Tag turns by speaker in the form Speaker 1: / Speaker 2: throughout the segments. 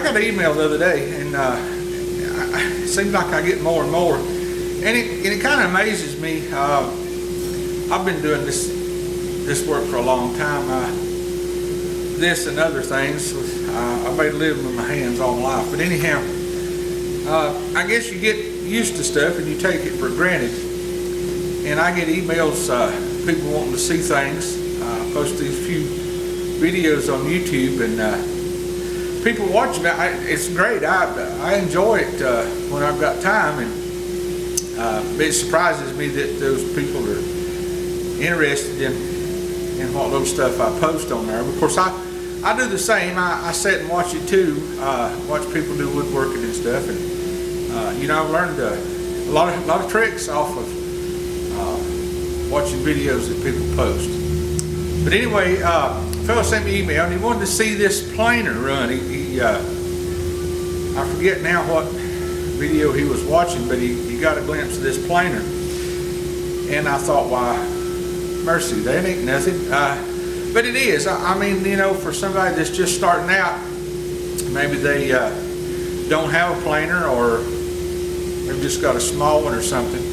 Speaker 1: got an email the other day, and it seems like I get more and more, and it kind of amazes me. I've been doing this work for a long time. This and other things, I made a living with my hands all my life. But anyhow, I guess you get used to stuff and you take it for granted. And I get emails, people wanting to see things. I post these few videos on YouTube, and people watching it. It's great. I enjoy it when I've got time, and it surprises me that those people are interested in what little stuff I post on there. Of course, I do the same. I sit and watch it too. Watch people do woodworking and stuff, and you know, I've learned a lot of tricks off of watching videos that people post. But anyway, a fellow sent me an email, and he wanted to see this planer run. I forget now what video he was watching, but he got a glimpse of this planer, and I thought, why, mercy, that ain't nothing. But it is. I mean, you know, for somebody that's just starting out, maybe they don't have a planer, or they've just got a small one or something,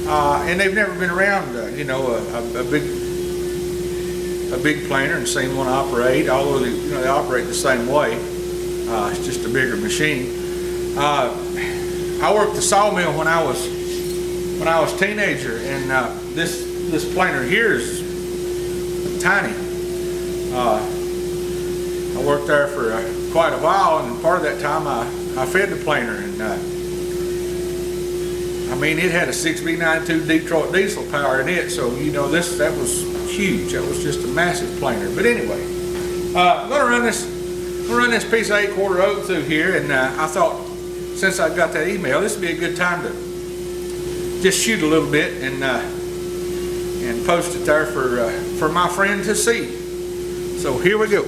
Speaker 1: and they've never been around, you know, a big planer and seen one operate. Although they operate the same way. It's just a bigger machine. I worked the sawmill when I was a teenager, and this planer here is tiny. I worked there for quite a while, and part of that time I fed the planer, and I mean, it had a 6V92 Detroit diesel power in it, so you know, that was huge. That was just a massive planer. But anyway, I'm going to run this piece of 8/4 oak through here, and I thought, since I got that email, this would be a good time to just shoot a little bit and post it there for my friend to see. So here we go.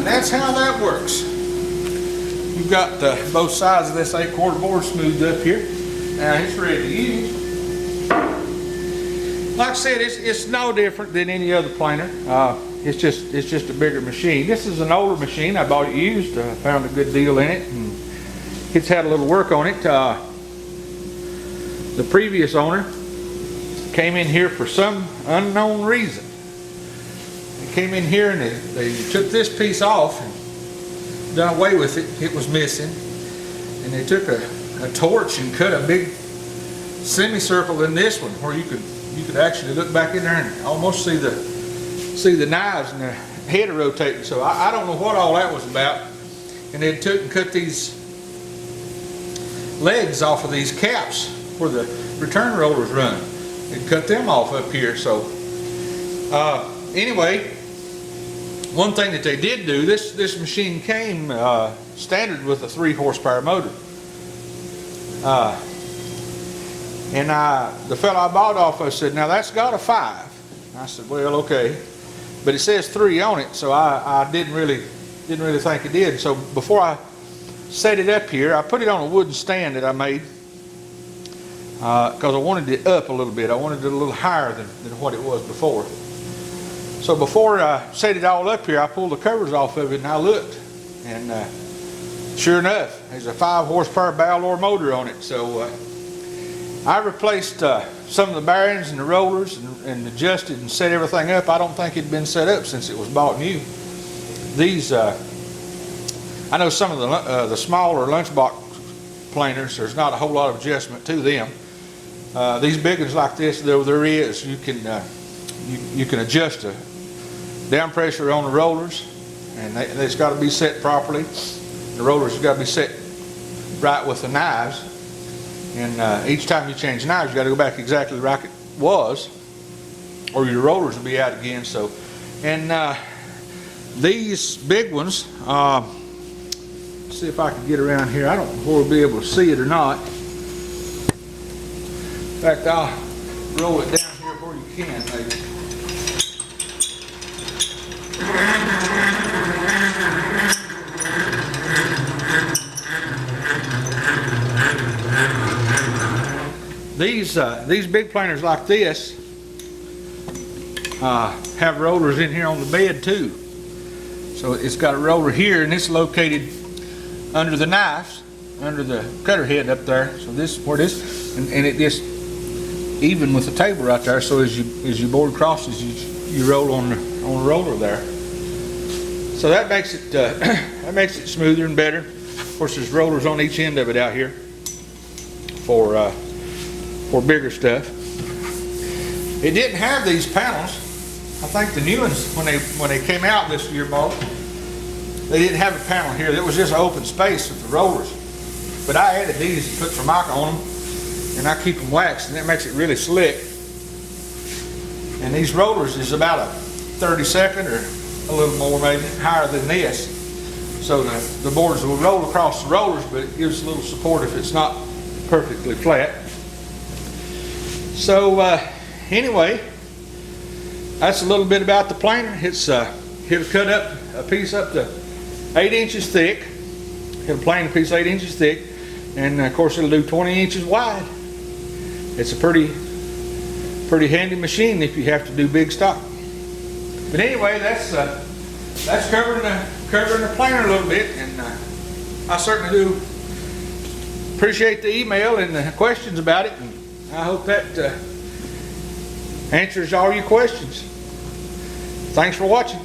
Speaker 1: That's how that works. You've got both sides of this 8/4 board smoothed up here. Now it's ready to use. Like I said, it's no different than any other planer. It's just a bigger machine. This is an older machine. I bought it used. Found a good deal in it, and it's had a little work on it. The previous owner came in here for some unknown reason. Came in here and they took this piece off and done away with it. It was missing, and they took a torch and cut a big semicircle in this one, where you could actually look back in there and almost see the knives and the head rotating. So I don't know what all that was about. And they took and cut these legs off of these caps where the return rollers run, and cut them off up here. So anyway, one thing that they did do, this machine came standard with a 3 horsepower motor. And the fellow I bought off of said, now that's got a 5. I said, well, okay. But it says 3 on it, so I didn't really think it did. So before I set it up here, I put it on a wooden stand that I made because I wanted it up a little bit. I wanted it a little higher than what it was before. So before I set it all up here, I pulled the covers off of it and I looked, and sure enough, there's a 5 horsepower Ballor motor on it. So I replaced some of the bearings and the rollers and adjusted and set everything up. I don't think it'd been set up since it was bought new. These, I know some of the smaller lunchbox planers, there's not a whole lot of adjustment to them. These big ones like this, though, there is. You can adjust the down pressure on the rollers, and it's got to be set properly. The rollers have got to be set right with the knives, and each time you change knives, you got to go back exactly like it was, or your rollers will be out again. So, and these big ones, let's see if I can get around here. I don't know if we'll be able to see it or not. In fact, I'll roll it down here where you can, maybe. These big planers like this have rollers in here on the bed too. So it's got a roller here, and it's located under the knives, under the cutter head up there. So this where this, and it just even with the table right there. So as you board crosses, you roll on the roller there. So that makes it smoother and better. Of course, there's rollers on each end of it out here for bigger stuff. It didn't have these panels. I think the new ones, when they came out this year, Bob, they didn't have a panel here. It was just an open space with the rollers. But I added these and put Formica on them, and I keep them waxed, and that makes it really slick. And these rollers is about a 32nd or a little more, maybe higher than this. So the boards will roll across the rollers, but it gives a little support if it's not perfectly flat. So anyway, that's a little bit about the planer. It'll cut up a piece up to 8 inches thick. It'll plane a piece 8 inches thick, and of course it'll do 20 inches wide. It's a pretty handy machine if you have to do big stock. But anyway, that's covering the planer a little bit, and I certainly do appreciate the email and the questions about it, and I hope that answers all your questions. Thanks for watching.